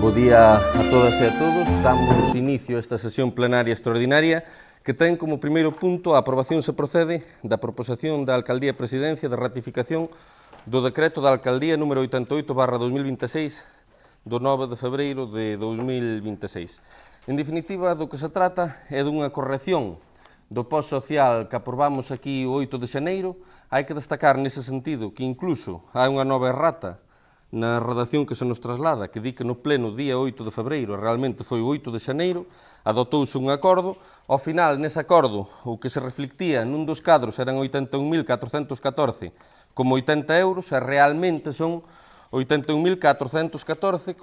Bo día a todas e a todos. Damos inicio a esta sesión plenaria extraordinaria que ten como primeiro punto a aprobación se procede da proposición da Alcaldía e Presidencia de ratificación do decreto da Alcaldía número 88/2026 do 9 de febreiro de 2026. En definitiva, do que se trata é dunha corrección do post social que aprobamos aquí o 8 de xaneiro. Hai que destacar nese sentido que incluso hai unha nova errata na redacción que se nos traslada, que di que no pleno día 8 de febreiro, realmente foi o 8 de xaneiro, adotouse un acordo. Ao final, nese acordo, o que se reflectía nun dos cadros eran 81.414,80 euros, e realmente son 81.414,48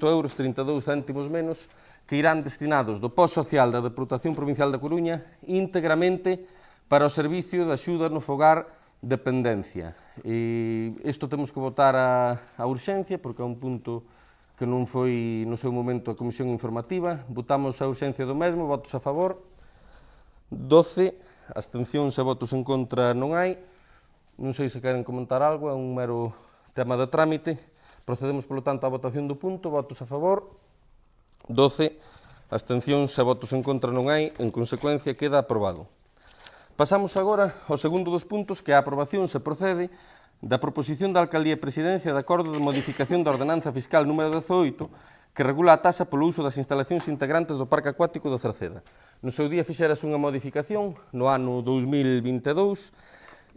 euros 32 céntimos menos, que irán destinados do post social da Deputación Provincial da Coruña íntegramente para o servicio de axuda no fogar dependencia. E isto temos que votar a urxencia, porque é un punto que non foi no seu momento a comisión informativa. Votamos a urxencia do mesmo, votos a favor, 12, abstencións e votos en contra non hai. Non sei se queren comentar algo, é un mero tema de trámite. Procedemos, polo tanto, á votación do punto, votos a favor, 12, abstencións e votos en contra non hai, en consecuencia queda aprobado. Pasamos agora ao segundo dos puntos, que é a aprobación se procede da proposición da Alcaldía e Presidencia de acordo de modificación da Ordenanza Fiscal número 18, que regula a taxa polo uso das instalacións integrantes do Parque Acuático de Cerceda. No seu día fixerase unha modificación no ano 2022,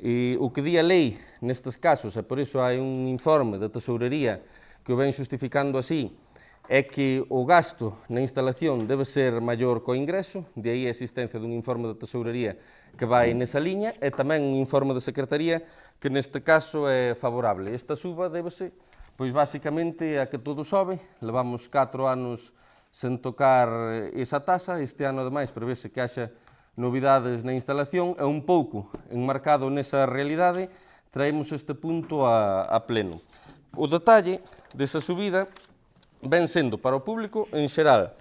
e o que di a lei nestes casos, e por iso hai un informe da Tesourería que o ven justificando así, é que o gasto na instalación debe ser maior co ingreso, de aí a existencia dun informe da Tesourería que vai nesa liña, e tamén un informe da Secretaría que neste caso é favorable. Esta suba débese, pois basicamente, a que todo sobe. Levamos 4 anos sen tocar esa taxa, este ano ademais prevese que haxa novidades na instalación, e un pouco enmarcado nesa realidade traemos este punto a pleno. O detalle desa subida ven sendo para o público en xeral.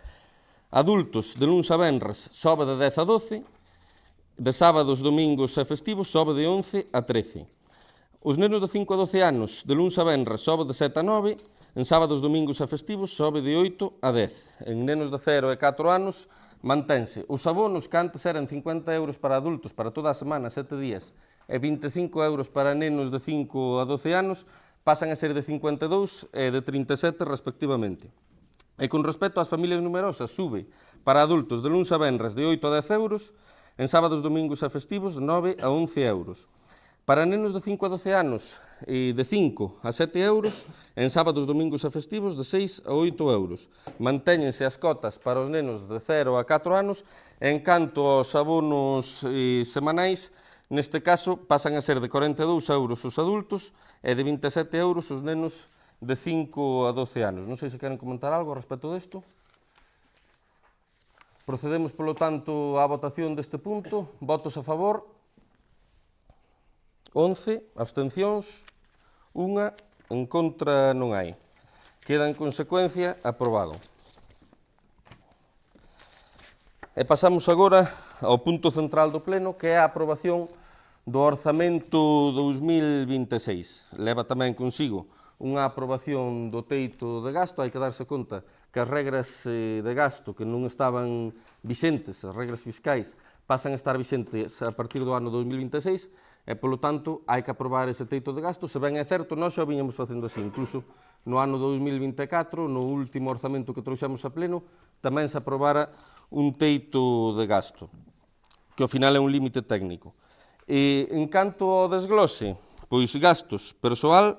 Adultos de luns a venres sobe de 10 a 12, de sábados, domingos e festivos sobe de 11 a 13. Os nenos de 5 a 12 anos de luns a venres sobe de 7 a 9, en sábados, domingos e festivos sobe de 8 a 10. En nenos de 0 e 4 anos mantense. Os abonos que antes eran 50 euros para adultos para toda a semana, 7 días, e 25 euros para nenos de 5 a 12 anos, pasan a ser de 52 e de 37 respectivamente. E con respecto ás familias numerosas, sube para adultos de luns a venres de 8 a 10 euros, en sábados, domingos e festivos de 9 a 11 euros. Para nenos de 5 a 12 anos, de 5 a 7 euros, en sábados, domingos e festivos de 6 a 8 euros. Mantéñense as cotas para os nenos de 0 a 4 anos, e en canto aos abonos semanais, neste caso pasan a ser de 42 euros os adultos e de 27 euros os nenos de 5 a 12 anos. Non sei se queren comentar algo respecto disto. Procedemos, polo tanto, á votación deste punto. Votos a favor, 11, abstencións, 1, en contra non hai. Queda, en consecuencia, aprobado. E pasamos agora ao punto central do pleno, que é a aprobación do Orzamento 2026. Leva tamén consigo unha aprobación do teito de gasto. Hai que darse conta que as regras de gasto que non estaban vixentes, as regras fiscais, pasan a estar vixentes a partir do ano 2026, e, polo tanto, hai que aprobar ese teito de gasto. Se ben é certo, nós xa o viñamos facendo así, incluso no ano 2024, no último orzamento que trouxemos a pleno, tamén se aprobara un teito de gasto, que ao final é un límite técnico. E, en canto ao desglose, pois gastos persoal,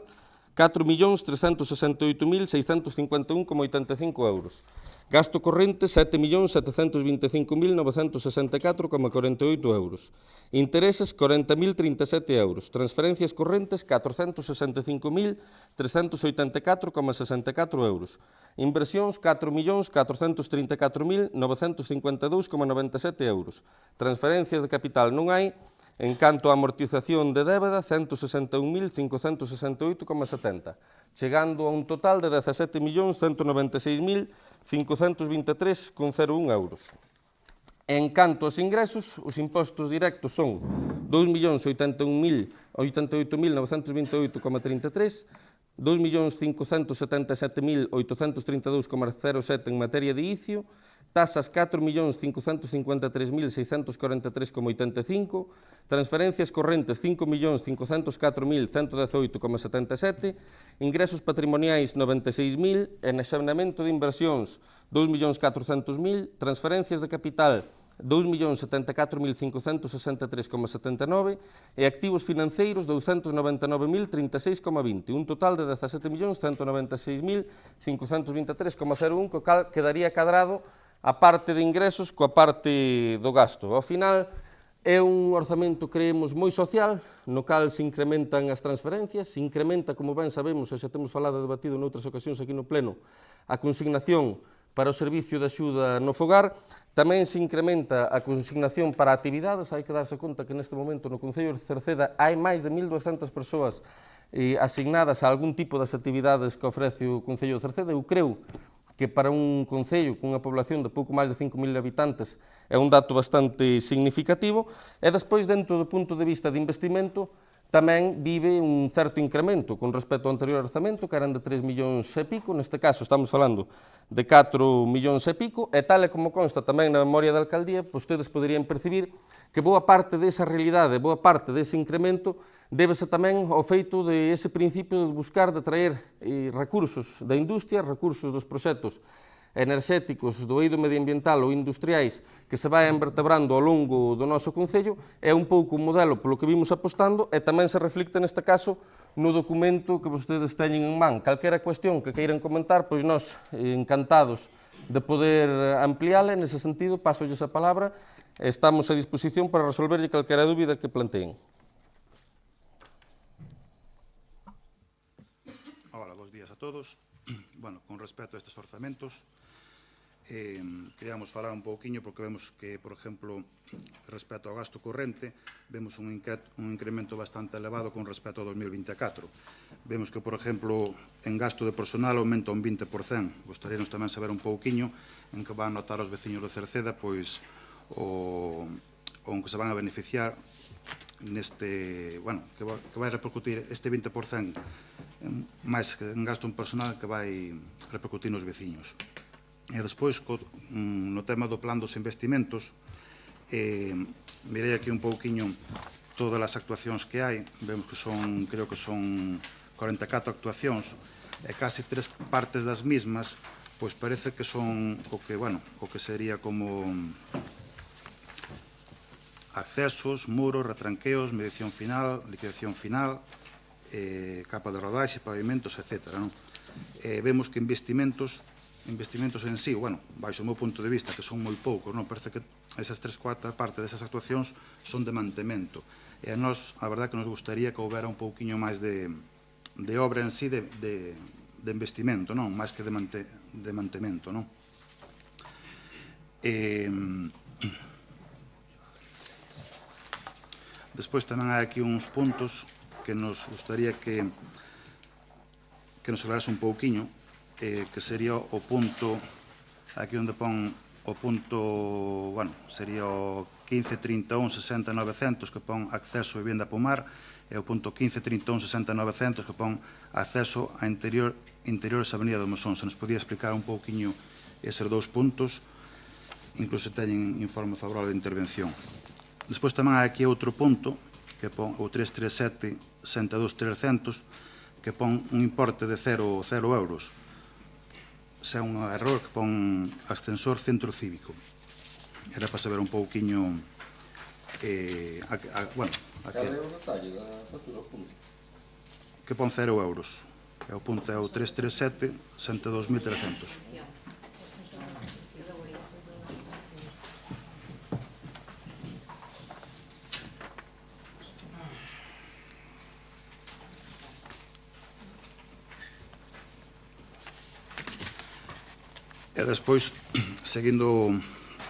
4.368.651,85 euros. Gasto corrente, 7.725.964,48 euros. Intereses, 40.037 euros. Transferencias correntes, 465.384,64 euros. Inversións, 4.434.952,97 euros. Transferencias de capital non hai. En canto a amortización de débeda, 161.568,70, chegando a un total de 17.196.523,01 euros. En canto aos ingresos, os impostos directos son 2.081.088.928,33, 2.577.832,07 en materia de ICIO, tasas 4.553.643,85, transferencias correntes 5.504.118,77, ingresos patrimoniais 96.000, enexamento de inversións 2.400.000, transferencias de capital 2.074.563,79 e activos financeiros 299.036,20, un total de 17.196.523,01, co cal quedaría cadrado a parte de ingresos coa parte do gasto. Ao final, é un orzamento, creemos, moi social, no cal se incrementan as transferencias, se incrementa, como ben sabemos, e xa temos falado e debatido noutras ocasións aquí no Pleno, a consignación para o servicio de axuda no fogar, tamén se incrementa a consignación para actividades, hai que darse conta que neste momento no Concello de Cerceda hai máis de 1.200 persoas asignadas a algún tipo das actividades que ofrece o Concello de Cerceda. Eu creo que para un concello cunha población de pouco máis de 5.000 habitantes é un dato bastante significativo, e despois, dentro do punto de vista de investimento, tamén vive un certo incremento con respecto ao anterior orzamento, que eran de 3 millóns e pico, neste caso estamos falando de 4 millóns e pico, e tal e como consta tamén na memoria da alcaldía, vostedes poderían percibir que boa parte desa realidade, boa parte dese incremento, débese tamén ao feito de ese principio de buscar de traer recursos da industria, recursos dos proxectos enerxéticos do eido medioambiental ou industriais que se vai vertebrando ao longo do noso Concello, é un pouco o modelo polo que vimos apostando, e tamén se reflicte neste caso no documento que vostedes teñen en man. Calquera cuestión que queiran comentar, pois nós encantados de poder ampliála. Nese sentido, pasolles a palabra, estamos a disposición para resolverlle calquera dúbida que planteen. Hola, bons días a todos. Bueno, con respecto a estes orzamentos, queríamos falar un pouquiño porque vemos que, por exemplo, respecto ao gasto corrente, vemos un incremento bastante elevado con respecto ao 2024. Vemos que, por exemplo, en gasto de personal aumenta un 20%. Gostaríamos tamén saber un pouquiño en que van notar os veciños de Cerceda, pois, o que se van a beneficiar neste, bueno, que vai repercutir este 20% máis que en gasto en personal que vai repercutir nos veciños. E despois, no tema do plan dos investimentos, mirei aquí un pouquiño todas as actuacións que hai, vemos que son, creo que son 44 actuacións, e casi 3 partes das mismas, pois parece que son o que, bueno, o que sería como accesos, muros, retranqueos, medición final, liquidación final, capa de rodaxe, pavimentos, etc. Vemos que investimentos en sí, bueno, baixo o meu punto de vista, que son moi poucos, parece que esas 3/4 partes desas actuacións son de mantemento. E a nós, a verdade, que nos gustaría que houbera un pouquiño máis de obra en sí, de investimento, máis que de mantemento. Despois tamén hai aquí uns puntos que nos gustaría que nos aclarase un pouquiño, que sería o punto, aquí onde pon o punto, bueno, sería o 15.31.60.900 que pon acceso a vivenda pomar, e o punto 15.31.60.900 que pon acceso a interiores a Avenida do Mesón. Se nos podía explicar un pouquiño eses dous puntos, incluso teñen informe favorable de intervención. Despois tamén hai aquí outro punto, que pon o 337.62.300, que pon un importe de 0 euros. Se é un error que pon ascensor centro cívico. Era para saber un pouquiño, bueno, cal é o detalle da factura, o punto? Que pon 0 euros. O punto é o 337.62.300. E despois, seguindo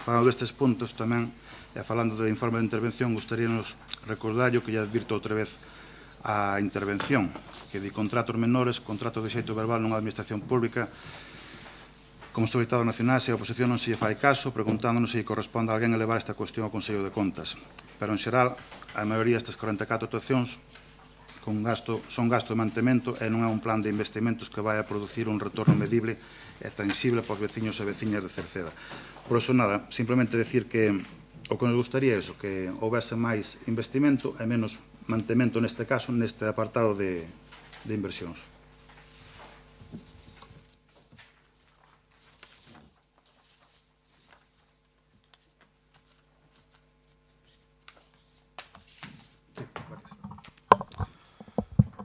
falando destes puntos tamén, e falando do informe de intervención, gostaríanos recordarlo que lle advirto outra vez a intervención, que di contratos menores, contratos de xeito verbal nunha administración pública, como solicitado nacional, se a oposición non se lle fai caso, preguntándonos se lle corresponde a alguén elevar esta cuestión ao Consello de Contas. Pero, en xeral, a maioría destas 44 actuacións, son gasto de mantemento e non é un plan de investimentos que vai a producir un retorno medible e tangible para os veciños e veciñas de Cerceda. Por iso, nada, simplemente decir que o que nos gustaría é iso, que houvese máis investimento e menos mantemento neste caso, neste apartado de inversións.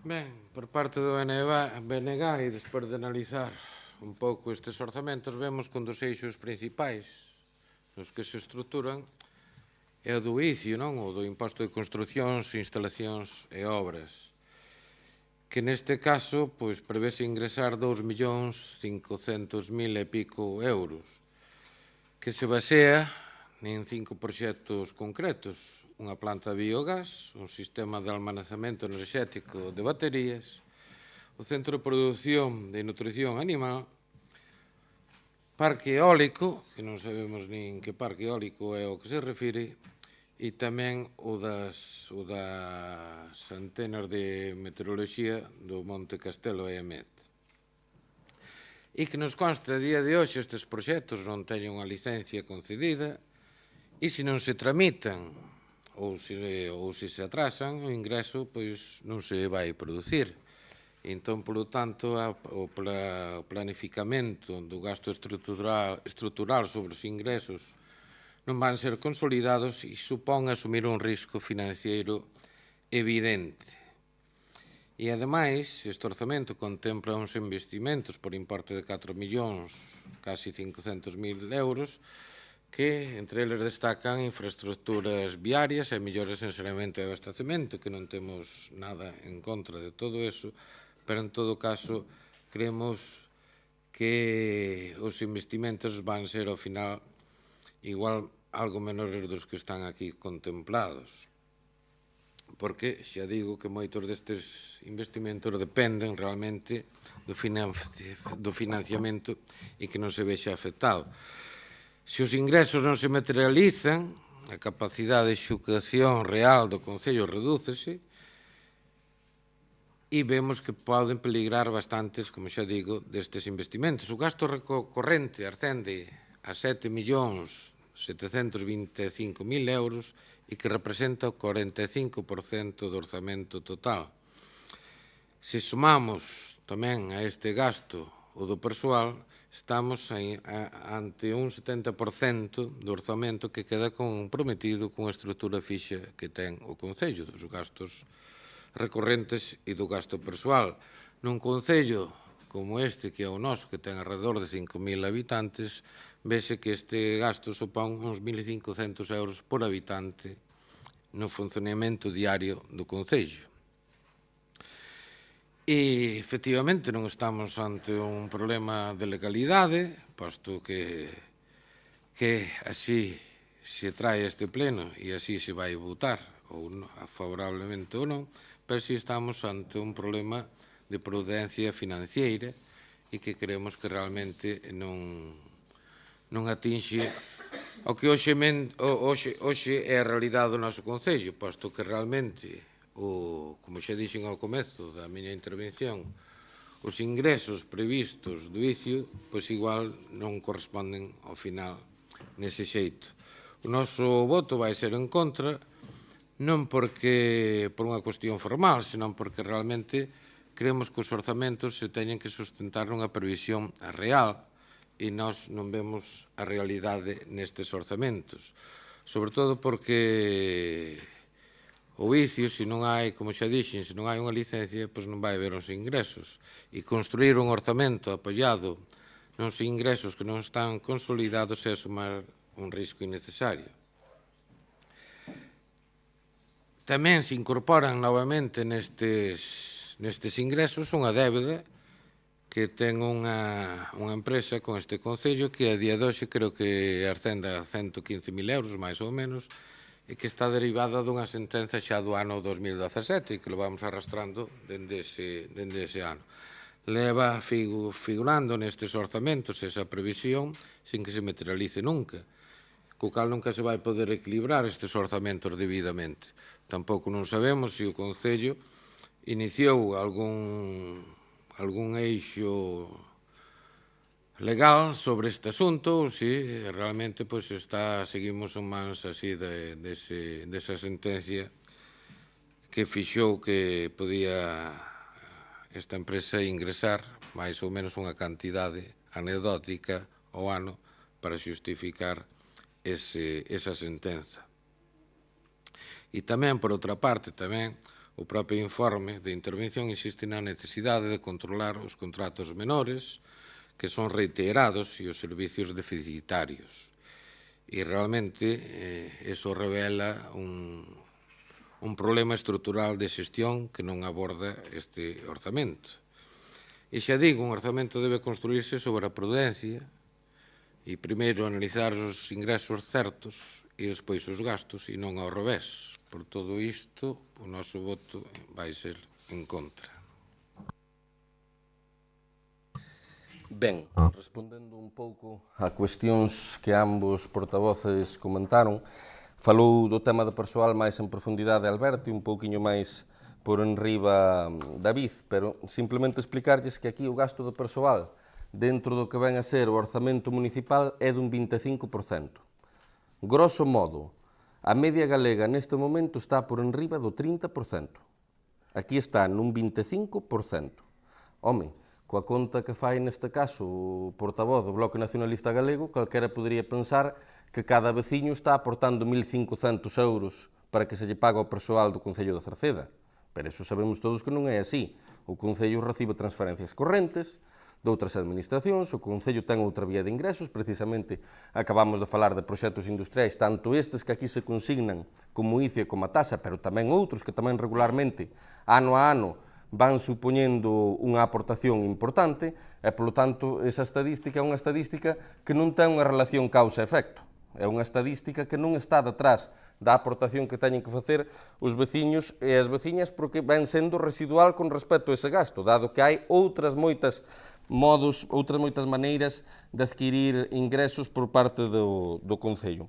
Ben, por parte do BNG e despois de analizar un pouco estes orzamentos, vemos que un dos eixos principais nos que se estruturan é o do ICI, non? O do Imposto de Construcións, Instalacións e Obras, que neste caso prevese ingresar 2.500.000 e pico euros, que se basea en 5 proxectos concretos: unha planta de biogás, un sistema de almacenamento enerxético de baterías, o centro de produción de nutrición animal, parque eólico, que non sabemos nin que parque eólico é o que se refire, e tamén o das antenas de meteoroloxía do Monte Castelo e Amet. E que nos consta a día de hoxe estes proxectos non teñen unha licencia concedida e se non se tramitan ou se atrasan, o ingreso non se vai producir. Entón, polo tanto, o planificamento do gasto estrutural sobre os ingresos non van ser consolidados e supón asumir un risco financiero evidente. E, ademais, este orzamento contempla uns investimentos por importe de 4 millóns, casi 500.000 euros, que entre eles destacan infraestructuras viarias e mellores en saneamento e abastecemento, que non temos nada en contra de todo eso, pero en todo caso creemos que os investimentos van ser ao final igual algo menores dos que están aquí contemplados, porque xa digo que moitos destes investimentos dependen realmente do financiamento e que non se vexa afectado. Se os ingresos non se materializan, a capacidade de execución real do Concello redúcese e vemos que poden peligrar bastantes, como xa digo, destes investimentos. O gasto corrente ascende a 7.725.000 euros e que representa o 45% do orzamento total. Se sumamos tamén a este gasto o do persoal, estamos ante un 70% do orzamento que queda comprometido con a estrutura fixa que ten o Concello, dos gastos recorrentes e do gasto persoal. Nun Concello como este, que é o noso, que ten alrededor de 5.000 habitantes, vese que este gasto supón uns 1.500 euros por habitante no funcionamento diario do Concello. E, efectivamente, non estamos ante un problema de legalidade, posto que así se trae este pleno e así se vai votar, ou favorablemente ou non, pero si estamos ante un problema de prudencia financiera e que creemos que realmente non atinxe o que hoxe é a realidade do noso Concello, posto que realmente, como xa dixen ao comezo da miña intervención, os ingresos previstos do ICIO, pois igual non corresponden ao final nese xeito. O noso voto vai ser en contra, non por unha cuestión formal, senón porque realmente creemos que os orzamentos se teñen que sustentar nunha previsión real e nós non vemos a realidade nestes orzamentos. Sobre todo porque o vicio, se non hai, como xa dixen, se non hai unha licencia, pois non vai haber uns ingresos. E construir un orzamento apoiado nos ingresos que non están consolidados é sumar un risco innecesario. Tamén se incorporan novamente nestes ingresos unha débeda que ten unha empresa con este Concello que a día de hoxe creo que ascende a 115.000 euros, máis ou menos, e que está derivada dunha sentenza xa do ano 2017 e que lo vamos arrastrando dende ese ano. Leva figurando nestes orzamentos esa previsión sin que se materialice nunca, co cal nunca se vai poder equilibrar estes orzamentos debidamente. Tampouco non sabemos se o Concello iniciou algún eixo legal sobre este asunto, si realmente seguimos en mans así desa sentencia que fixou que podía esta empresa ingresar máis ou menos unha cantidade anecdótica ao ano para xustificar esa sentenza. E tamén, por outra parte, tamén o propio informe de intervención insiste na necesidade de controlar os contratos menores que son reiterados e os servicios deficitarios. E realmente eso revela un problema estrutural de xestión que non aborda este orzamento. E xa digo, un orzamento debe construirse sobre a prudencia e primeiro analizar os ingresos certos e despois os gastos e non ao revés. Por todo isto, o noso voto vai ser en contra. Ben, respondendo un pouco a cuestións que ambos portavoces comentaron, falou do tema de persoal máis en profundidade Alberto e un pouquiño máis por enriba David, pero simplemente explicarlles que aquí o gasto de persoal dentro do que ven a ser o orzamento municipal é dun 25%. Grosso modo, a media galega neste momento está por enriba do 30%. Aquí está nun 25%. Home, coa conta que fai neste caso o portavoz do Bloque Nacionalista Galego, calquera podería pensar que cada veciño está aportando 1.500 euros para que se lle pague ao persoal do Concello de Cerceda. Pero iso sabemos todos que non é así. O Concello recibe transferencias correntes de outras administracións, o Concello ten outra vía de ingresos, precisamente acabamos de falar de proxectos industriais, tanto estes que aquí se consignan como ICE e como a tasa, pero tamén outros que tamén regularmente, ano a ano, van supoñendo unha aportación importante e, polo tanto, esa estadística é unha estadística que non ten unha relación causa-efecto. É unha estadística que non está detrás da aportación que teñen que facer os veciños e as veciñas porque ven sendo residual con respecto a ese gasto, dado que hai outras moitas maneiras de adquirir ingresos por parte do Concello.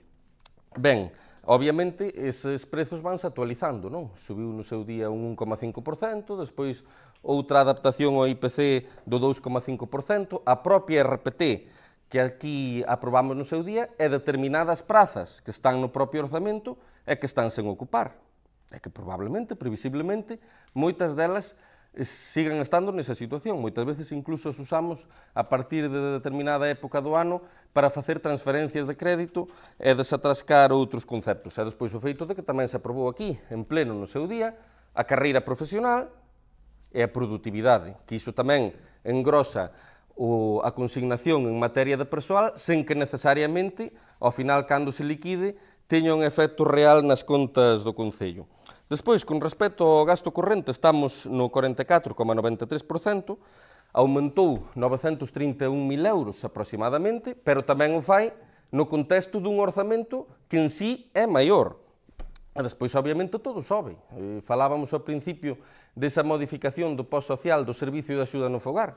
Ben, obviamente, eses prezos vanse actualizando, non? Subiu no seu día un 1,5%, despois outra adaptación ao IPC do 2,5%, a propia RPT, que aquí aprobamos no seu día, e determinadas prazas que están no propio orzamento e que están sen ocupar. E que probablemente, previsiblemente, moitas delas sigan estando nesa situación. Moitas veces incluso as usamos a partir de determinada época do ano para facer transferencias de crédito e desatrascar outros conceptos. E despois o feito de que tamén se aprobou aquí, en pleno no seu día, a carreira profesional e a produtividade, que iso tamén engrosa a consignación en materia de persoal sen que necesariamente, ao final, cando se liquide, teña un efecto real nas contas do Concello. Despois, con respecto ao gasto corrente, estamos no 44,93%, aumentou 931.000 euros aproximadamente, pero tamén o fai no contexto dun orzamento que en sí é maior. E despois, obviamente, todo sobe. Falábamos ao principio desa modificación do post social do Servicio de Axuda no Fogar.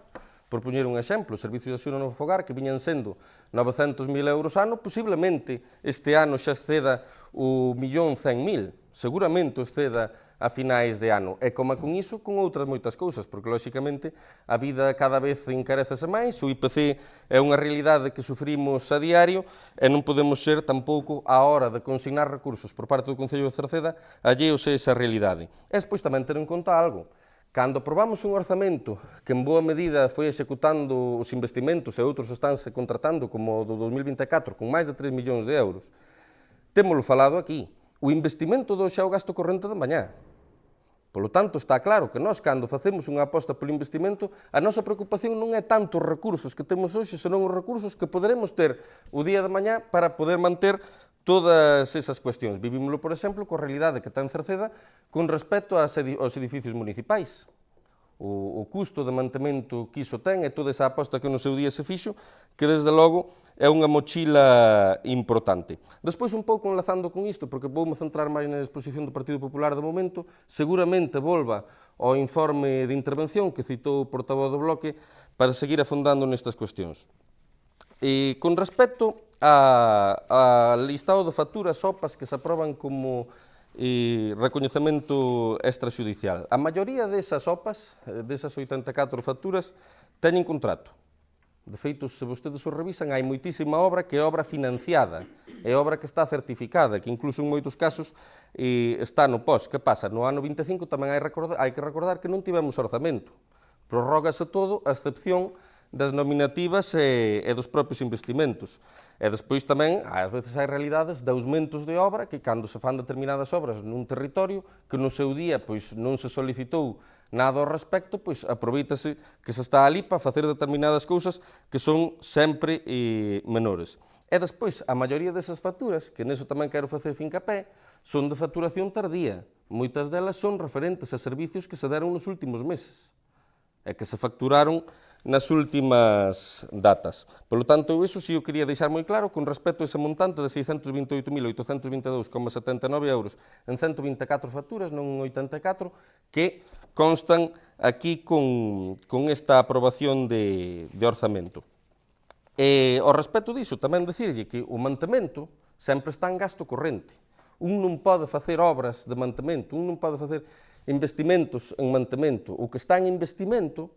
Por poñer un exemplo, o Servicio de Axuda no Fogar, que viñan sendo 900.000 euros ano, posiblemente este ano xa exceda o 1.100.000. Seguramente o exceda a finais de ano. E como con iso, con outras moitas cousas, porque, lóxicamente, a vida cada vez encarecese máis, o IPC é unha realidade que sufrimos a diario e non podemos ser tampouco á hora de consignar recursos por parte do Concello de Cerceda alleos a esa realidade. E despois tamén ter en conta algo. Cando aprobamos un orzamento que en boa medida foi executando os investimentos e outros estánse contratando como o do 2024 con máis de 3 millóns de euros, témolo falado aquí. O investimento do xa o gasto corrente de mañá. Polo tanto, está claro que nós, cando facemos unha aposta polo investimento, a nosa preocupación non é tanto os recursos que temos hoxe, senón os recursos que poderemos ter o día de mañá para poder manter todas esas cuestións. Vivímoslo, por exemplo, coa realidade que ten Cerceda con respecto aos edificios municipais. O custo de mantemento que iso ten e toda esa aposta que no seu día se fixo, que desde logo é unha mochila importante. Despois, un pouco enlazando con isto, porque voume centrar máis na exposición do Partido Popular de momento, seguramente volva ao informe de intervención que citou o portavoz do Bloque para seguir afondando nestas cuestións. E con respecto a listado de facturas OPAs que se aproban como recoñecemento extrajudicial. A maioría desas OPAs, desas 84 facturas, teñen contrato. De feito, se vostedes o revisan, hai moitísima obra que é obra financiada, é obra que está certificada, que incluso en moitos casos está no POS. Que pasa? No ano 25 tamén hai que recordar que non tivemos orzamento. Prorrógase todo, a excepción das nominativas e dos propios investimentos. E despois tamén, ás veces hai realidades de aumentos de obra que cando se fan determinadas obras nun territorio que no seu día pois non se solicitou nada ao respecto, pois aproveitase que se está ali para facer determinadas cousas que son sempre menores. E despois, a maioría desas facturas, que neso tamén quero facer fincapé, son de facturación tardía. Moitas delas son referentes a servicios que se deron nos últimos meses e que se facturaron nas últimas datas. Por lo tanto, iso sí eu quería deixar moi claro con respecto a ese montante de 628.822,79 euros en 124 facturas, non en 84, que constan aquí con esta aprobación de orzamento. E ao respecto diso, tamén dicirlle que o mantemento sempre está en gasto corrente. Un non pode facer obras de mantemento, un non pode facer investimentos en mantemento. O que está en investimento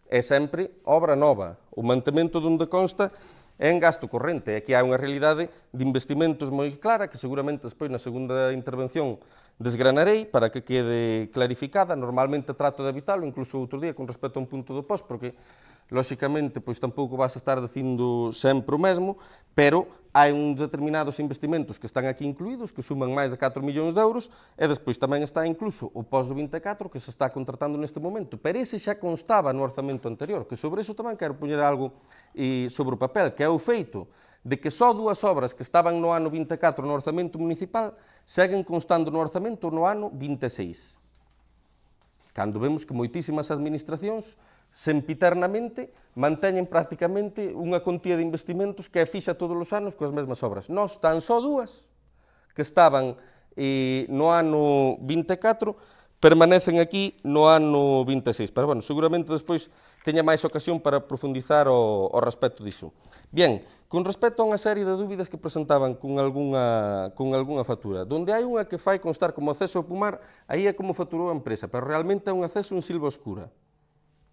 é sempre obra nova. O mantemento donde consta é en gasto corrente. E aquí hai unha realidade de investimentos moi clara que seguramente despois na segunda intervención desgranarei para que quede clarificada. Normalmente trato de evitalo, incluso outro día con respecto a un punto do POS, porque lóxicamente, pois tampouco vas a estar dicindo sempre o mesmo, pero hai uns determinados investimentos que están aquí incluídos, que suman máis de 4 millóns de euros, e despois tamén está incluso o POS do 24, que se está contratando neste momento, pero ese xa constaba no orzamento anterior, que sobre iso tamén quero poñer algo sobre o papel, que é o feito de que só dúas obras que estaban no ano 24 no orzamento municipal seguen constando no orzamento no ano 26. Cando vemos que moitísimas administracións sempiternamente manteñen prácticamente unha contía de investimentos que é fixa todos os anos coas mesmas obras. Nós, tan só dúas que estaban no ano 24, permanecen aquí no ano 26. Pero, bueno, seguramente despois teña máis ocasión para profundizar ao respecto diso. Bien, con respecto a unha serie de dúbidas que presentaban con algunha factura, donde hai unha que fai constar como acceso ao pomar, aí é como facturou a empresa, pero realmente é un acceso en silva oscura.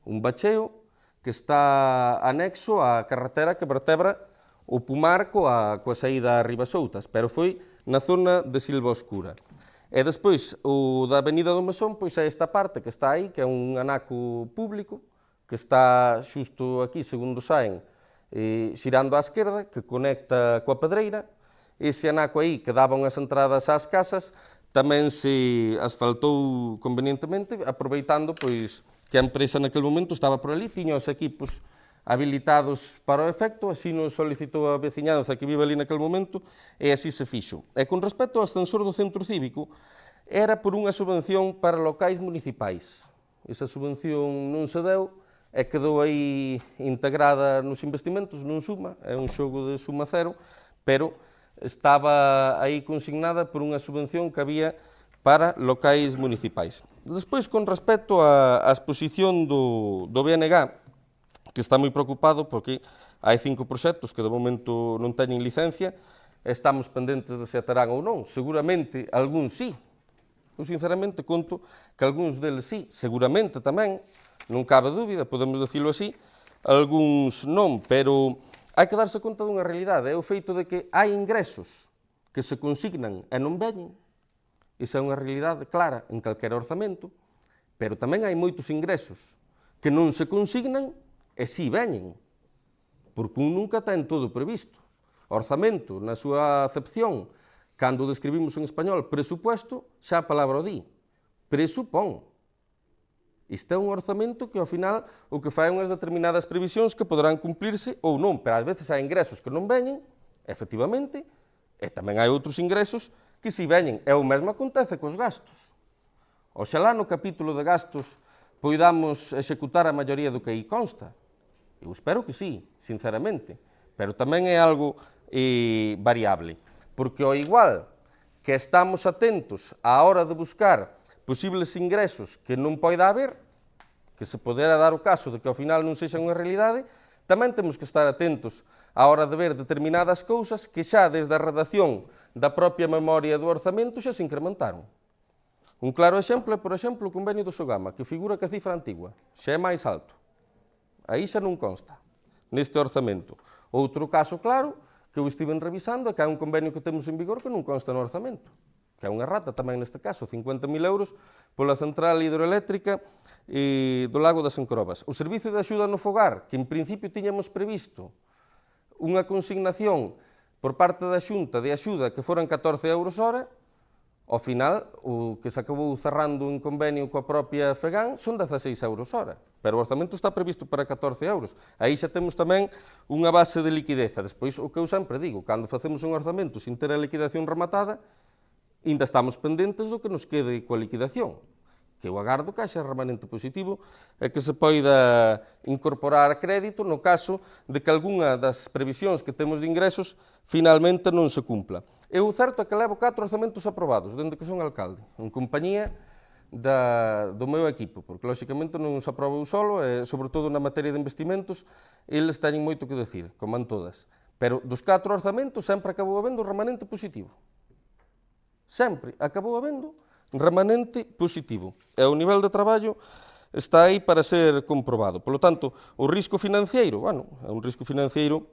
Un bacheo que está anexo á carretera que vertebra o pomar coa saída a Ribasoutas, pero foi na zona de silva oscura. E despois, o da Avenida do Mesón, pois é esta parte que está aí, que é un anaco público, que está xusto aquí, segundo saen, xirando á esquerda, que conecta coa Pedreira. Ese anaco aí que daba unhas entradas ás casas, tamén se asfaltou convenientemente, aproveitando, pois, que a empresa naquele momento estaba por ali, tiña os equipos habilitados para o efecto, así nos solicitou a veciñanza que vive ali naquele momento, e así se fixo. E con respecto ao ascensor do centro cívico, era por unha subvención para locais municipais. Esa subvención non se deu e quedou aí integrada nos investimentos, non suma, é un xogo de suma cero, pero estaba aí consignada por unha subvención que había para locais municipais. Despois, con respecto á exposición do BNG, que está moi preocupado porque hai 5 proxectos que de momento non teñen licencia, estamos pendentes de se aterán ou non. Seguramente, algúns sí. Eu, sinceramente, conto que algúns deles sí. Seguramente tamén, non cabe dúbida, podemos dicilo así, algúns non, pero hai que darse conta dunha realidade, é o feito de que hai ingresos que se consignan e non veñen. Esa é unha realidade clara en calquera orzamento, pero tamén hai moitos ingresos que non se consignan e si veñen, porque un nunca ten todo previsto. O orzamento, na súa acepción, cando describimos en español presupuesto, xa a palabra o di, presupón. Isto é un orzamento que, ao final, o que fai unhas determinadas previsións que poderán cumplirse ou non, pero ás veces hai ingresos que non veñen, efectivamente, e tamén hai outros ingresos que si veñen, e o mesmo acontece cos gastos. Oxalá no capítulo de gastos poidamos executar a maioría do que aí consta. Eu espero que sí, sinceramente, pero tamén é algo variable, porque ao igual que estamos atentos á hora de buscar posibles ingresos que non poida haber, que se podera dar o caso de que ao final non sexan unha realidade, Tamén temos que estar atentos á hora de ver determinadas cousas que xa desde a redacción da propia memoria do orzamento xa se incrementaron. Un claro exemplo é, por exemplo, o convenio do Sogama, que figura que a cifra antigua xa é máis alto. Aí xa non consta, neste orzamento. Outro caso claro, que eu estive revisando, é que hai un convenio que temos en vigor que non consta no orzamento, que é unha rata tamén neste caso, 50.000 euros pola central hidroeléctrica do lago das Encrobas. O servicio de axuda no fogar, que en principio tiñamos previsto unha consignación por parte da Xunta de axuda que foran 14 euros hora, ao final, o que se acabou cerrando un convenio coa propia FEGAN son 16 euros hora, pero o orzamento está previsto para 14 euros. Aí xa temos tamén unha base de liquideza. Despois, o que eu sempre digo, cando facemos un orzamento sin ter a liquidación rematada, ainda estamos pendentes do que nos quede coa liquidación, que eu agardo que haxa remanente positivo e que se poida incorporar crédito no caso de que algunha das previsións que temos de ingresos finalmente non se cumpla. E o certo é que levo 4 orzamentos aprobados, dende que son alcalde, en compañía do meu equipo, porque lóxicamente non os aprobo eu solo, e sobre todo na materia de investimentos, eles teñen moito que decir, como en todas. Pero dos 4 orzamentos sempre acabou habendo remanente positivo. Sempre acabou habendo remanente positivo. E o nivel de traballo está aí para ser comprobado. Por lo tanto, o risco financiero, bueno, é un risco financiero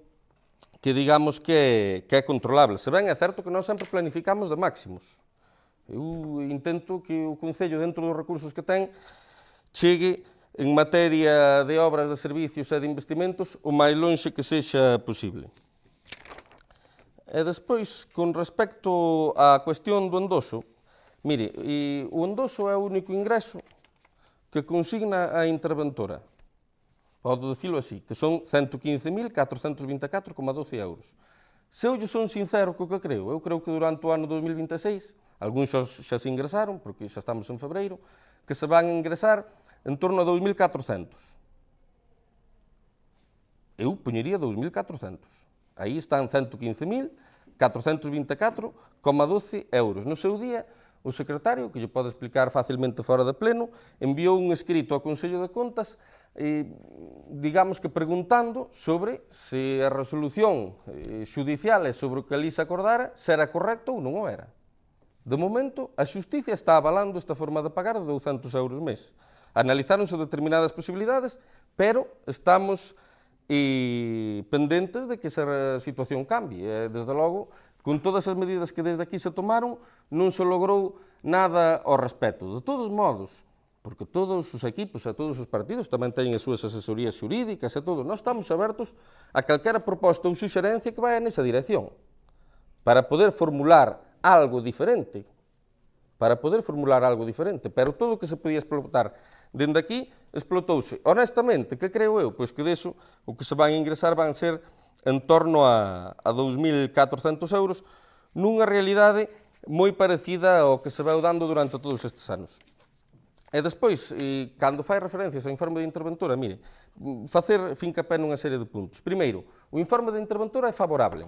que digamos que é controlable. Se ben é certo que nós sempre planificamos de máximos. Eu intento que o Concello, dentro dos recursos que ten, chegue en materia de obras, de servicios e de investimentos o máis lonxe que sexa posible. E despois, con respecto á cuestión do endoso, mire, o endoso é o único ingreso que consigna a interventora. Podo dicilo así, que son 115.424,12 euros. Se eu son sincero co que creo, eu creo que durante o ano 2026, algúns xa se ingresaron, porque xa estamos en febreiro, que se van ingresar en torno a 2.400. Eu poñería 2.400. Aí están 115.424,12 euros. No seu día, o secretario, que lle pode explicar facilmente fora de pleno, enviou un escrito ao Consello de Contas, digamos que preguntando sobre se a resolución xudicial e sobre o que ali se acordara se era correcto ou non o era. De momento, a Xustiza está avalando esta forma de pagar de 200 euros mes. Analizáronse determinadas posibilidades, pero estamos pendentes de que esa situación cambie. Desde logo, con todas as medidas que desde aquí se tomaron, non se logrou nada ao respecto. De todos modos, porque todos os equipos e todos os partidos tamén teñen as súas asesorías xurídicas e todo, nós estamos abertos a calquera proposta ou suxerencia que vaya nesa dirección, para poder formular algo diferente, pero todo o que se podía explotar dende aquí, explotouse. Honestamente, que creo eu? Pois que deso, o que se van ingresar van ser en torno a 2.400 euros, nunha realidade moi parecida ao que se veu dando durante todos estes anos. E despois, cando fai referencias ao informe de interventora, mire, facer fincapé nunha serie de puntos. Primeiro, o informe de interventora é favorable,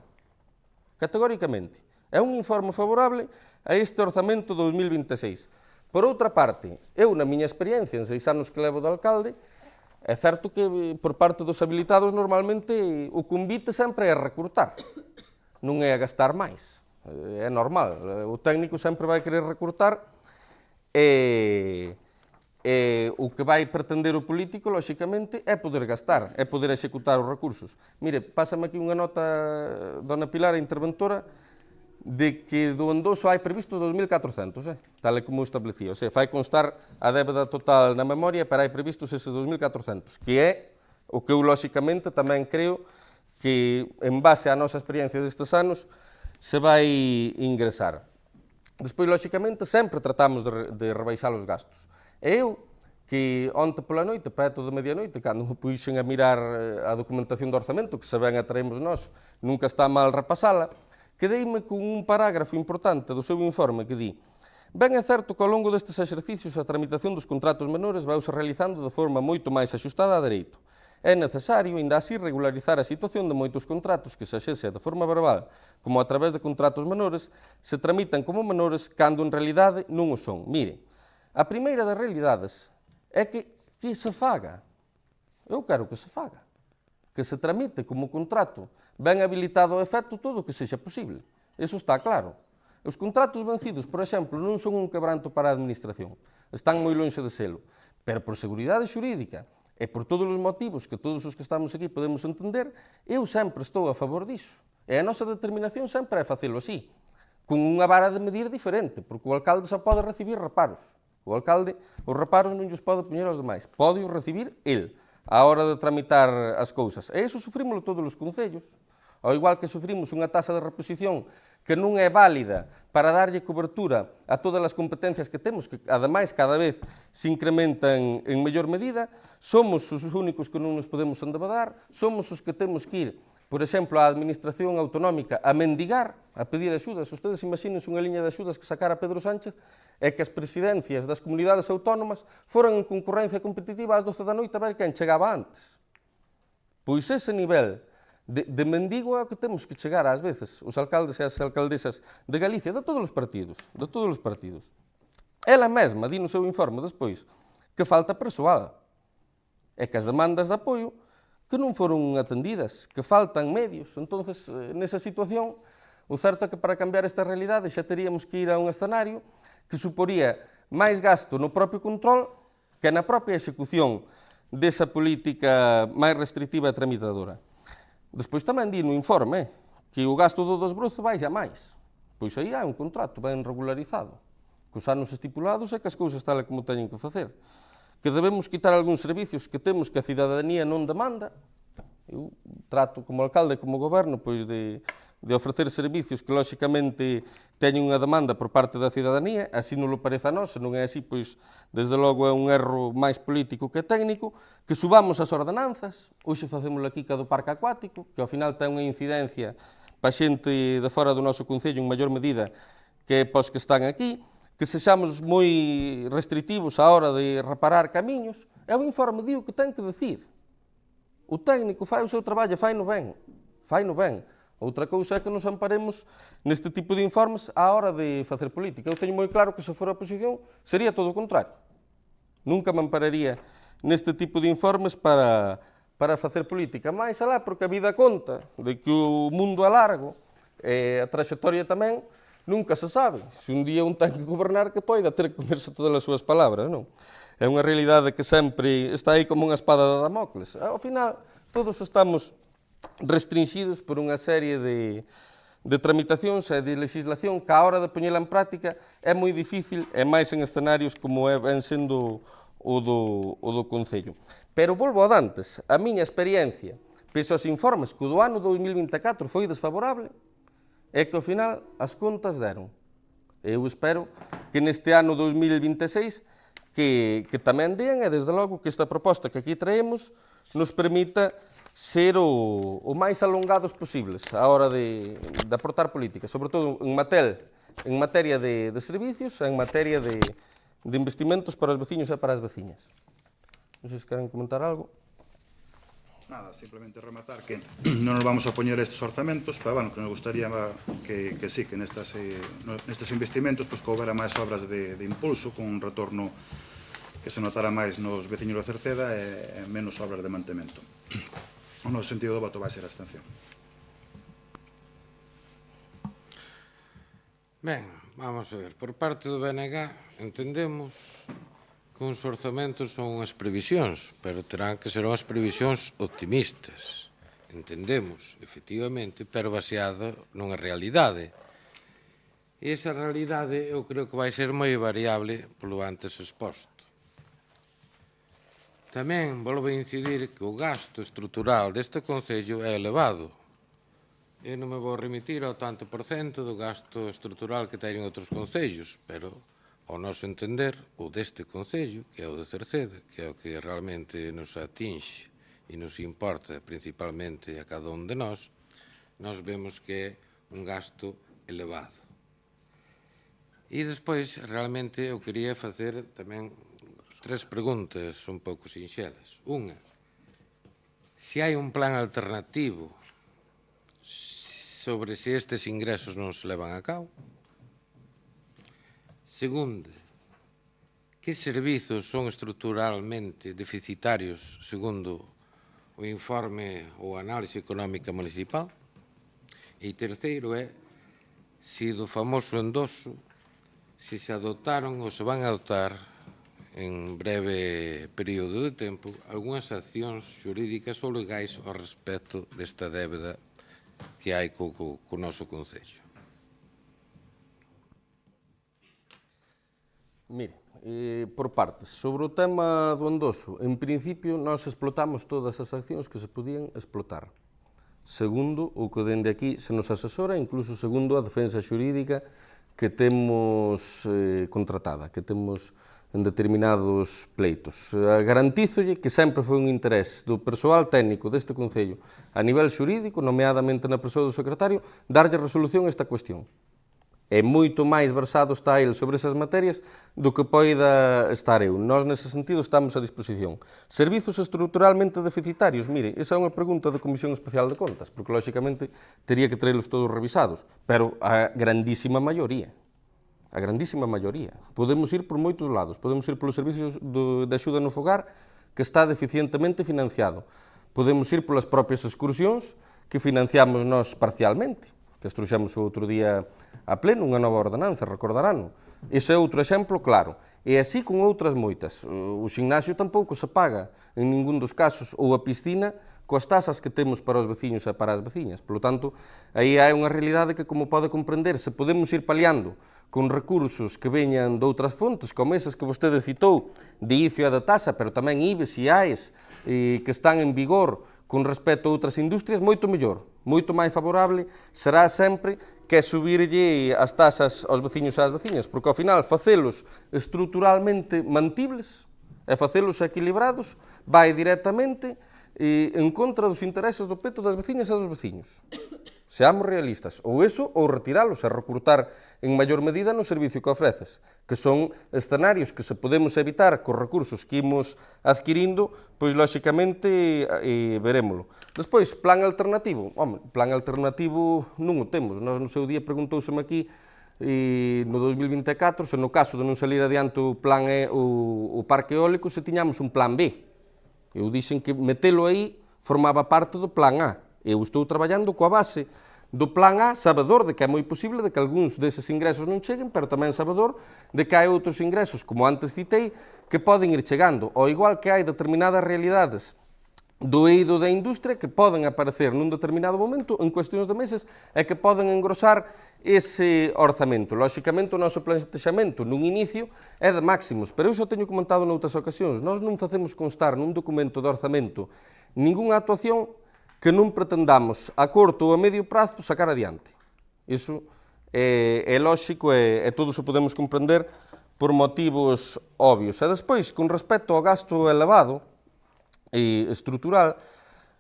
categóricamente. É un informe favorable a este orzamento 2026. Por outra parte, eu, na miña experiencia, en 6 anos que levo de alcalde, é certo que por parte dos habilitados normalmente o convite sempre é a recortar, non é a gastar máis. É normal, o técnico sempre vai querer recortar e o que vai pretender o político, lóxicamente, é poder gastar, é poder executar os recursos. Mire, pásame aquí unha nota, dona Pilar, a interventora, de que do endoso hai previsto 2.400, tal e como establecía. O sea, fai constar a débeda total na memoria, pero hai previstos eses 2.400, que é o que eu, lóxicamente, tamén creo que, en base á nosa experiencia destes anos, se vai ingresar. Despois, lóxicamente, sempre tratamos de rebaixar os gastos. E eu, que onte pola noite, preto de medianoite, cando me puxen a mirar a documentación do orzamento, que se ben a traemos nós, nunca está mal repasala, quedeime con un parágrafo importante do seu informe que di: ben é certo que ao longo destes exercicios a tramitación dos contratos menores vaise realizando de forma moito máis axustada a dereito. É necesario, ainda así, regularizar a situación de moitos contratos que, xa de forma verbal como a través de contratos menores, se tramitan como menores cando en realidade non o son. Mire, a primeira das realidades é que se faga. Eu quero que se faga. que se tramite como contrato ben habilitado ao efecto todo o que sexa posible. Eso está claro. Os contratos vencidos, por exemplo, non son un quebranto para a Administración. Están moi lonxe de selo. Pero por seguridade xurídica e por todos os motivos que todos os que estamos aquí podemos entender, eu sempre estou a favor disso. E a nosa determinación sempre é facelo así, con unha vara de medir diferente, porque o alcalde só pode recibir reparos. O alcalde, os reparos non os pode poñer aos demais, pode os recibir el, á hora de tramitar as cousas. E iso sufrímoslo todos os concellos, ao igual que sufrimos unha taxa de reposición que non é válida para darlle cobertura a todas as competencias que temos, que ademais cada vez se incrementan en mellor medida, somos os únicos que non nos podemos endebedar, somos os que temos que ir, por exemplo, á Administración Autonómica a mendigar, a pedir axudas. Ustedes imagínense unha liña de axudas que sacara Pedro Sánchez e que as presidencias das comunidades autónomas foran en concurrencia competitiva ás 12 da noite a ver quen chegaba antes. Pois ese nivel de mendigo é o que temos que chegar ás veces, os alcaldes e as alcaldesas de Galicia, de todos os partidos, de todos os partidos. Ela mesma di no seu informe despois que falta persoal e que as demandas de apoio que non foron atendidas, que faltan medios. Entonces, nesa situación, o certo é que para cambiar esta realidade xa teríamos que ir a un escenario que suporía máis gasto no propio control que na propia execución desa política máis restrictiva e tramitadora. Despois tamén di no informe que o gasto do desbroce vai xa máis. Pois aí hai un contrato ben regularizado, cos anos estipulados e que as cousas tal como teñen que facer. Que debemos quitar algúns servicios que temos que a cidadanía non demanda. Eu trato como alcalde, como goberno, pois de ofrecer servicios que, lóxicamente, teñen unha demanda por parte da cidadanía, así non lo parece a nós, se non é así, pois, desde logo é un erro máis político que técnico, que subamos as ordenanzas, hoxe facemos aquí ca do parque acuático, que ao final ten unha incidencia pa xente de fora do noso concello en maior medida que pos que están aquí, que sexamos moi restrictivos á hora de reparar camiños, é un informe di o que ten que decir. O técnico fai o seu traballo, faino ben, faino ben. Outra cousa é que nos amparemos neste tipo de informes á hora de facer política. Eu teño moi claro que se fora a oposición sería todo o contrario. Nunca me ampararía neste tipo de informes para facer política. Mais alá, porque a vida conta de que o mundo é largo e a traxectoria tamén nunca se sabe. Se un día un ten que gobernar, que poida ter que comerse todas as súas palabras, non? É unha realidade que sempre está aí como unha espada de Damocles. Ao final, todos estamos restringidos por unha serie de tramitacións e de legislación que a hora de poñela en práctica é moi difícil, e máis en escenarios como é ben sendo o do Concello. Pero volvo a dantes, a miña experiencia, pese aos informes que o do ano 2024 foi desfavorable, é que ao final as contas deron. Eu espero que neste ano 2026 que tamén dean, e desde logo que esta proposta que aquí traemos nos permita ser o máis alongados posibles á hora de aportar política, sobre todo en materia de servicios e en materia de investimentos para os veciños e para as veciñas. Non sei se queren comentar algo. Nada, simplemente rematar que non nos vamos a poñer estes orzamentos, pero bueno, que nos gustaría que sí, que nestes investimentos pues, que houbera máis obras de impulso, con un retorno que se notara máis nos veciños da Cerceda e menos obras de mantemento. O noso sentido do voto vai ser a abstención. Ben, vamos a ver. Por parte do BNG entendemos que uns orzamentos son unhas previsións, pero terán que ser unhas previsións optimistas. Entendemos, efectivamente, pero baseada nunha realidade. E esa realidade eu creo que vai ser moi variable polo antes exposto. Tamén volvo a incidir que o gasto estrutural deste Concello é elevado. Eu non me vou remitir ao tanto por cento do gasto estrutural que teñen outros concellos, pero, ao noso entender, o deste Concello, que é o de Cerceda, que é o que realmente nos atinxe e nos importa principalmente a cada un de nós vemos que é un gasto elevado. E despois, realmente, eu quería facer tamén 3 preguntas un pouco sinxelas. Unha, se hai un plan alternativo sobre se estes ingresos non se levan a cabo. Segunda, que servizos son estruturalmente deficitarios segundo o informe ou análise económica municipal. E terceiro é se do famoso endoso se adotaron ou se van a adoptar en breve período de tempo algunhas accións xurídicas ou legais ao respecto desta débeda que hai co noso Concello. Mire, por partes, sobre o tema do endoso, en principio nós explotamos todas as accións que se podían explotar. Segundo, o que dende aquí se nos asesora, incluso segundo a defensa xurídica que temos contratada, que temos en determinados pleitos. Garantízolle que sempre foi un interés do persoal técnico deste Concello a nivel xurídico, nomeadamente na persoa do secretario, darlle resolución a esta cuestión. É moito máis versado está ele sobre esas materias do que poida estar eu. Nós, nese sentido, estamos a disposición. Servizos estruturalmente deficitarios, mire, esa é unha pregunta da Comisión Especial de Contas, porque, lóxicamente, teria que traerlos todos revisados, pero a grandísima maioría. Podemos ir por moitos lados, podemos ir polos servizos de axuda no fogar, que está deficientemente financiado. Podemos ir polas propias excursións, que financiamos nós parcialmente, que as trouxemos o outro día a pleno, unha nova ordenanza, recordarán. Ese é outro exemplo claro. E así con outras moitas. O ximnasio tampouco se paga en ningún dos casos, ou a piscina, coas tasas que temos para os veciños e para as veciñas. Por lo tanto, aí hai unha realidade que, como pode comprender, se podemos ir paliando con recursos que veñan de outras fontes, como esas que vostede citou, de ICO e da tasa, pero tamén IBES e AES, que están en vigor con respecto a outras industrias, moito mellor, moito máis favorable será sempre que subirlle as tasas aos veciños e ás veciñas, porque ao final facelos estruturalmente mantibles e facelos equilibrados vai directamente en contra dos intereses do peto das veciñas e dos veciños. Seamos realistas, ou eso, ou retiralos e recrutar en maior medida no servicio que ofreces, que son escenarios que se podemos evitar cos recursos que imos adquirindo, pois, lóxicamente, verémolo. Despois, plan alternativo. Home, plan alternativo non o temos. Nós, no seu día, preguntouseme aquí, no 2024, se no caso de non salir adiante o parque eólico, se tiñamos un plan B. Eu dixen que metelo aí formaba parte do plan A. Eu estou traballando coa base do plan A, sabedor de que é moi posible de que algúns deses ingresos non cheguen, pero tamén sabedor de que hai outros ingresos, como antes citei, que poden ir chegando, ao igual que hai determinadas realidades do eido da industria que poden aparecer nun determinado momento, en cuestións de meses, e que poden engrosar ese orzamento. Lóxicamente, o noso plantexamento nun inicio é de máximos, pero eu xa teño comentado noutras ocasións, nós non facemos constar nun documento de orzamento ningunha actuación que non pretendamos a corto ou a medio prazo sacar adiante. Iso é lóxico e todos o podemos comprender por motivos obvios. E despois, con respecto ao gasto elevado e estrutural,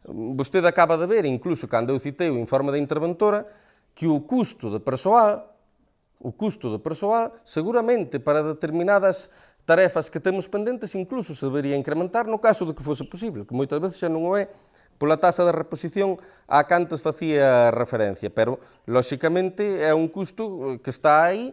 vostede acaba de ver, incluso cando eu citei o informe da interventora, que o custo de persoal, seguramente para determinadas tarefas que temos pendentes, incluso se debería incrementar no caso de que fose posible, que moitas veces xa non o é, pola tasa de reposición a que antes facía referencia, pero, lóxicamente, é un custo que está aí,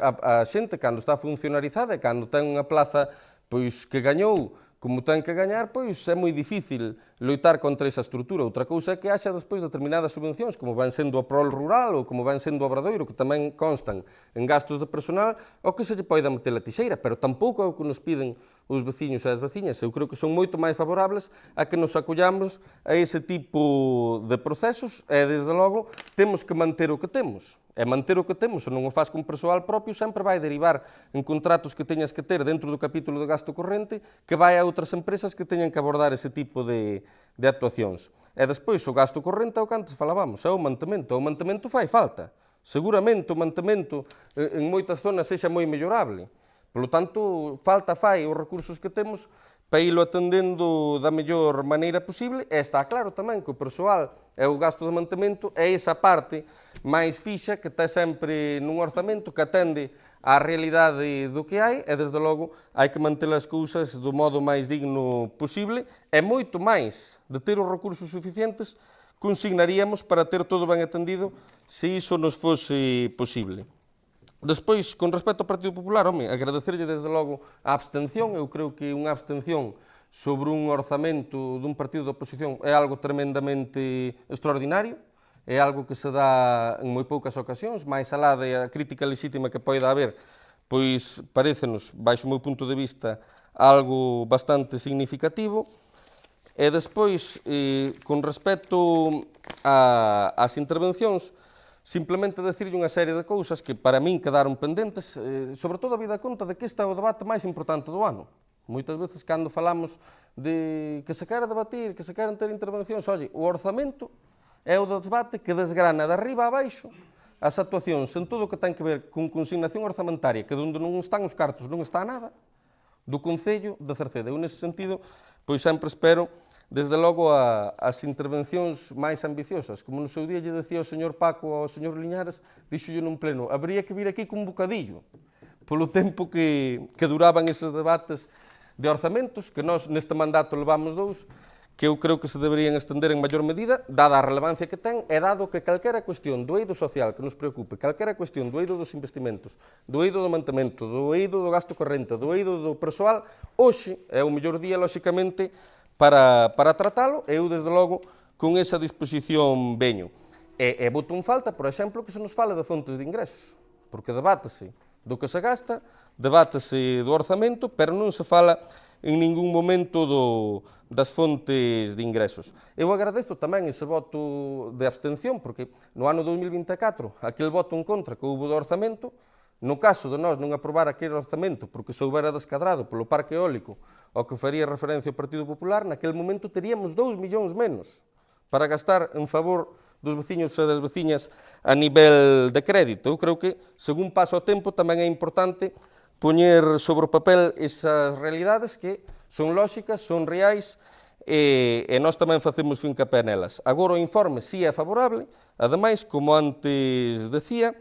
a xente, cando está funcionarizada e cando ten unha plaza pois que gañou como ten que gañar, pois é moi difícil loitar contra esa estrutura. Outra cousa é que haxa despois determinadas subvencións, como van sendo a Prol Rural ou como van sendo o Obradoiro, que tamén constan en gastos de personal, ou que se lle poida meter a tixeira, pero tampouco é o que nos piden os veciños e as veciñas. Eu creo que son moito máis favorables a que nos acollamos a ese tipo de procesos e, desde logo, temos que manter o que temos. E manter o que temos, se non o faz con persoal propio, sempre vai derivar en contratos que teñas que ter dentro do capítulo de gasto corrente que vai a outras empresas que teñan que abordar ese tipo de actuacións. E despois, o gasto corrente é o que antes falábamos, é o mantemento. O mantemento fai falta. Seguramente o mantemento en moitas zonas sexa moi mellorable. Por lo tanto, falta fai os recursos que temos para ilo atendendo da mellor maneira posible, e está claro tamén que o persoal e o gasto de mantemento é esa parte máis fixa que está sempre nun orzamento que atende á realidade do que hai e, desde logo, hai que manter as cousas do modo máis digno posible e moito máis de ter os recursos suficientes consignaríamos para ter todo ben atendido se iso nos fose posible. Despois, con respecto ao Partido Popular, agradecerlle desde logo a abstención. Eu creo que unha abstención sobre un orzamento dun partido de oposición é algo tremendamente extraordinario, é algo que se dá en moi poucas ocasións, máis alá da crítica legítima que poida haber, pois parécenos, baixo o meu punto de vista, algo bastante significativo. E despois, con respecto ás intervencións, simplemente decirlle unha serie de cousas que para min quedaron pendentes, sobre todo a vida conta de que este é o debate máis importante do ano. Moitas veces, cando falamos de que se quere debatir, que se queren ter intervencións, oye, o orzamento é o debate que desgrana de arriba a baixo as actuacións en todo o que ten que ver con consignación orzamentaria, que onde non están os cartos non está nada, do Concello de Cerceda. Eu, nese sentido, pois sempre espero, desde logo, as intervencións máis ambiciosas. Como no seu día lle decía o señor Paco ao señor Liñares, dixolle nun pleno, habría que vir aquí con un bocadillo, polo tempo que duraban eses debates de orzamentos, que nós neste mandato levamos 2, que eu creo que se deberían estender en maior medida, dada a relevancia que ten, e dado que calquera cuestión do eido social que nos preocupe, calquera cuestión do eido dos investimentos, do eido do mantemento, do eido do gasto corrente, do eido do persoal, hoxe é o mellor día, lóxicamente, para tratalo, e eu, desde logo, con esa disposición veño. E boto en falta, por exemplo, que se nos fale de fontes de ingresos, porque debátese do que se gasta, debátese do orzamento, pero non se fala en ningún momento das fontes de ingresos. Eu agradezo tamén ese voto de abstención, porque no ano 2024, aquel voto en contra que houve do orzamento, no caso de nós non aprobar aquele orzamento porque se houbera descadrado polo parque eólico ao que faría referencia o Partido Popular, naquele momento teríamos 2 millóns menos para gastar en favor dos veciños e das veciñas a nivel de crédito. Eu creo que, según pasa o tempo, tamén é importante poñer sobre o papel esas realidades que son lóxicas, son reais, e nós tamén facemos fincapé nelas. Agora o informe si é favorable, ademais, como antes decía,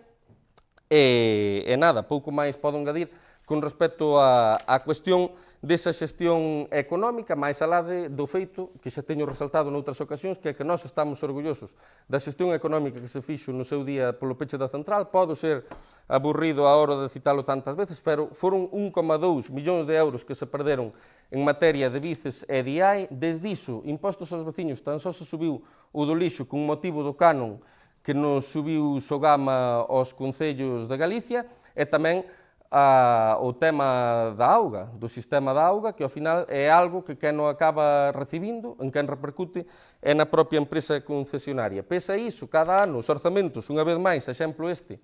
e nada, pouco máis podo engadir con respecto á cuestión desa xestión económica, máis alá do feito que xa teño resaltado noutras ocasións, que é que nós estamos orgullosos da xestión económica que se fixo no seu día polo peche da central. Podo ser aburrido a hora de citalo tantas veces, pero foron 1,2 millóns de euros que se perderon en materia de bices e de IAE. Desde iso, impostos aos veciños, tan só se subiu o do lixo con motivo do canon que nos subiu Sogama aos concellos de Galicia, e tamén o tema da auga, do sistema da auga, que ao final é algo que quen non acaba recibindo, en quen repercute, é na propia empresa concesionaria. Pese a iso, cada ano, os orzamentos, unha vez máis, exemplo este,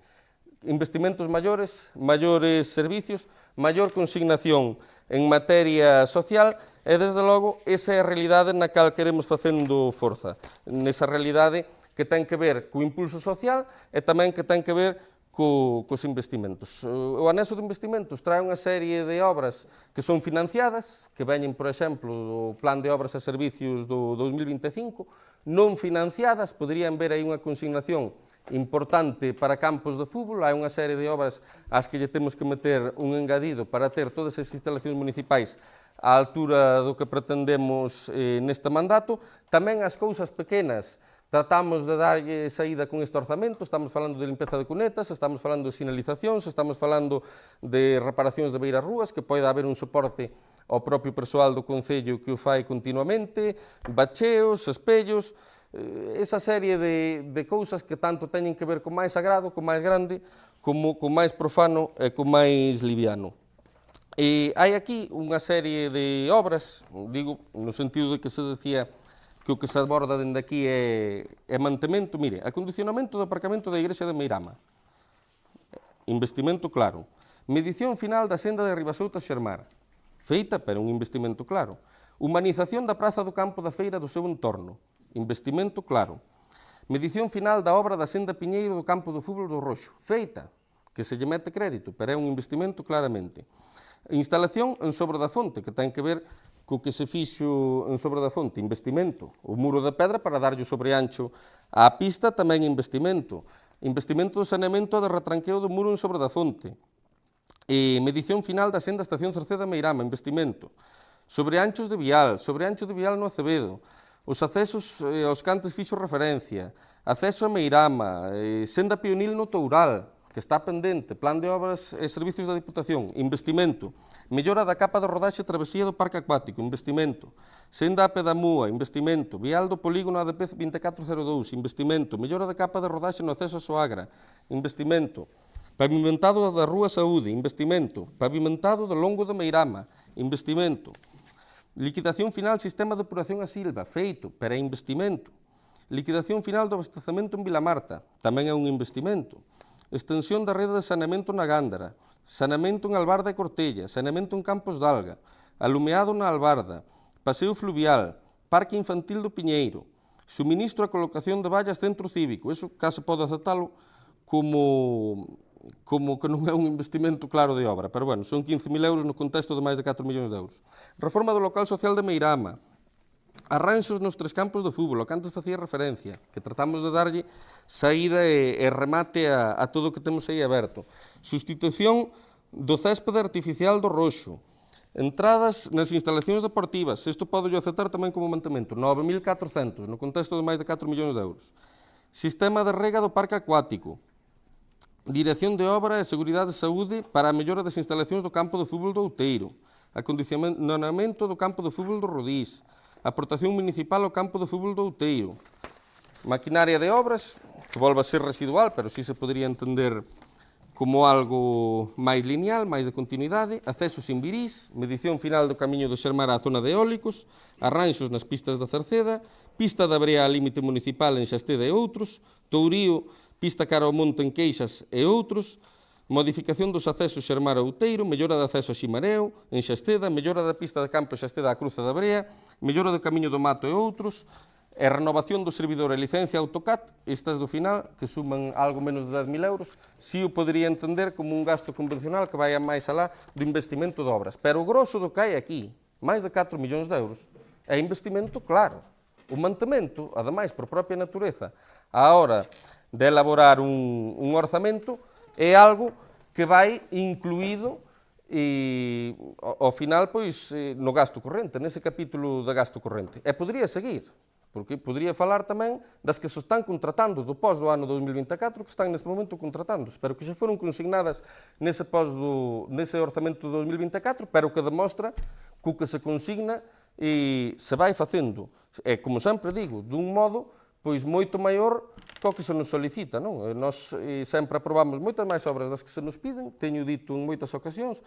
investimentos maiores, maiores servicios, maior consignación en materia social, e desde logo esa é a realidade na cal queremos facendo forza, nesa realidade que ten que ver co impulso social e tamén que ten que ver cos investimentos. O anexo de investimentos trae unha serie de obras que son financiadas, que veñen, por exemplo, do Plan de Obras e Servicios do 2025, non financiadas, poderían ver aí unha consignación importante para campos de fútbol, hai unha serie de obras ás que lle temos que meter un engadido para ter todas as instalacións municipais á altura do que pretendemos neste mandato. Tamén as cousas pequenas tratamos de darlle saída con este orzamento, estamos falando de limpeza de cunetas, estamos falando de sinalizacións, estamos falando de reparacións de beirarrúas, que pode haber un soporte ao propio persoal do Concello que o fai continuamente, bacheos, espellos, esa serie de cousas que tanto teñen que ver con máis sagrado, con máis grande, como con máis profano e con máis liviano. E hai aquí unha serie de obras, digo, no sentido de que se decía que o que se aborda dende aquí é mantemento. Mire, acondicionamento do aparcamento da Igrexa de Meirama, investimento claro. Medición final da senda de Ribasouta Xermar, feita, pero un investimento claro. Humanización da praza do campo da feira do seu entorno, investimento claro. Medición final da obra da senda Piñeiro do campo do fútbol do Roxo, feita, que se lle mete crédito, pero é un investimento claramente. Instalación en Sobre da Fonte, que ten que ver co que se fixo en Sobre da Fonte, investimento. O muro de pedra para darlle o sobreancho á pista, tamén investimento. Investimento do saneamento de retranqueo do muro en Sobre da Fonte. E medición final da senda Estación Cerceda-Meirama, investimento. Sobreanchos de vial, sobreancho de vial no Acevedo. Os accesos aos cantes fixo referencia. Acceso a Meirama, senda Pionil no Toural, que está pendente, plan de obras e servicios da Diputación, investimento, mellora da capa de rodaxe e travesía do Parque Acuático, investimento, senda a da Múa, investimento, vial do polígono ADP 2402, investimento, mellora da capa de rodaxe no acceso a Soagra, investimento, pavimentado da Rúa Saúde, investimento, pavimentado do longo de Meirama, investimento, liquidación final sistema de depuración a Silva, feito, pero é investimento, liquidación final do abastecemento en Vilamarta, tamén é un investimento, extensión da rede de saneamento na Gándara, saneamento en Albarda e Cortella, saneamento en Campos d'Alga, alumeado na Albarda, paseo fluvial, parque infantil do Piñeiro, suministro e colocación de vallas centro cívico, eso case pode aceptalo como que non é un investimento claro de obra, pero bueno, son 15.000 euros no contexto de máis de 4 millóns de euros. Reforma do local social de Meirama, arranxos nos 3 campos de fútbol, ao que antes facía referencia, que tratamos de darlle saída e remate a todo o que temos aí aberto. Sustitución do céspede artificial do Roxo, entradas nas instalacións deportivas, isto podo aceptar tamén como mantemento, 9.400, no contexto de máis de 4 millóns de euros. Sistema de rega do Parque Acuático, Dirección de Obra e Seguridade de Saúde para a mellora das instalacións do campo de fútbol do Outeiro, acondicionamento do campo de fútbol do Rodís, aportación municipal ao campo de fútbol do Outeiro, maquinaria de obras, que volve a ser residual, pero sí se podría entender como algo máis lineal, máis de continuidade, acceso sin virís, medición final do camiño do Xermar á zona de eólicos, arranxos nas pistas da Cerceda, pista da Brea ao límite municipal en Xasteda e outros, Tourío, pista cara ao monte en Queixas e outros, modificación dos accesos Xermar a Outeiro, mellora de acceso a Ximareo, en Xasteda, mellora da pista de campo Xasteda á Cruza da Brea, mellora do camiño do Mato e outros, e renovación do servidor e licencia AutoCAD, estas do final, que suman algo menos de 10.000 euros, si o podería entender como un gasto convencional que vai a máis alá do investimento de obras. Pero o grosso do que hai aquí, máis de 4 millóns de euros, é investimento claro. O mantemento, ademais, por propia natureza, a hora de elaborar un orzamento, é algo que vai incluído e, ao final, pois, no gasto corrente, nese capítulo de gasto corrente. E podría seguir, porque podría falar tamén das que se están contratando do pós do ano 2024, que están neste momento contratando, pero que xa foron consignadas nese orzamento do 2024, pero que demostra que o que se consigna e se vai facendo, e, como sempre digo, dun modo pois moito maior co que se nos solicita, non? Nós sempre aprobamos moitas máis obras das que se nos piden, teño dito en moitas ocasións,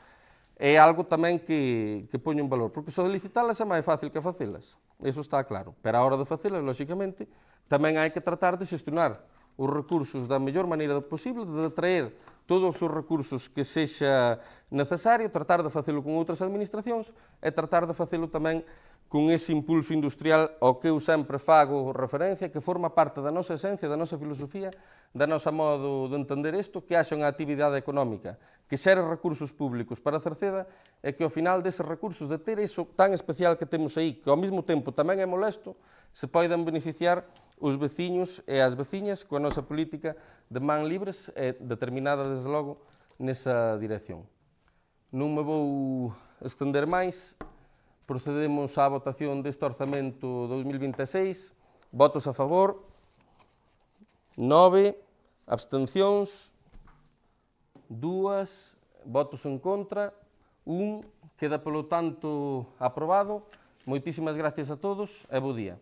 é algo tamén que poño en valor, porque só de licitalas é máis fácil que facelas, eso está claro, pero a hora de facelas, lóxicamente, tamén hai que tratar de xestionar os recursos da mellor maneira posible, de atraer todos os recursos que sexa necesario, tratar de facelo con outras administracións e tratar de facelo tamén con ese impulso industrial ao que eu sempre fago referencia, que forma parte da nosa esencia, da nosa filosofía, da nosa modo de entender isto, que haxa unha actividade económica que xere recursos públicos para a Cerceda e que ao final deses recursos, de ter iso tan especial que temos aí, que ao mesmo tempo tamén é molesto, se poidan beneficiar os veciños e as veciñas coa nosa política de man libres e determinada, desde logo, nesa dirección. Non me vou estender máis. Procedemos á votación deste orzamento 2026. Votos a favor, 9, abstencións, 2, votos en contra, 1, queda polo tanto aprobado. Moitísimas gracias a todos e bo día.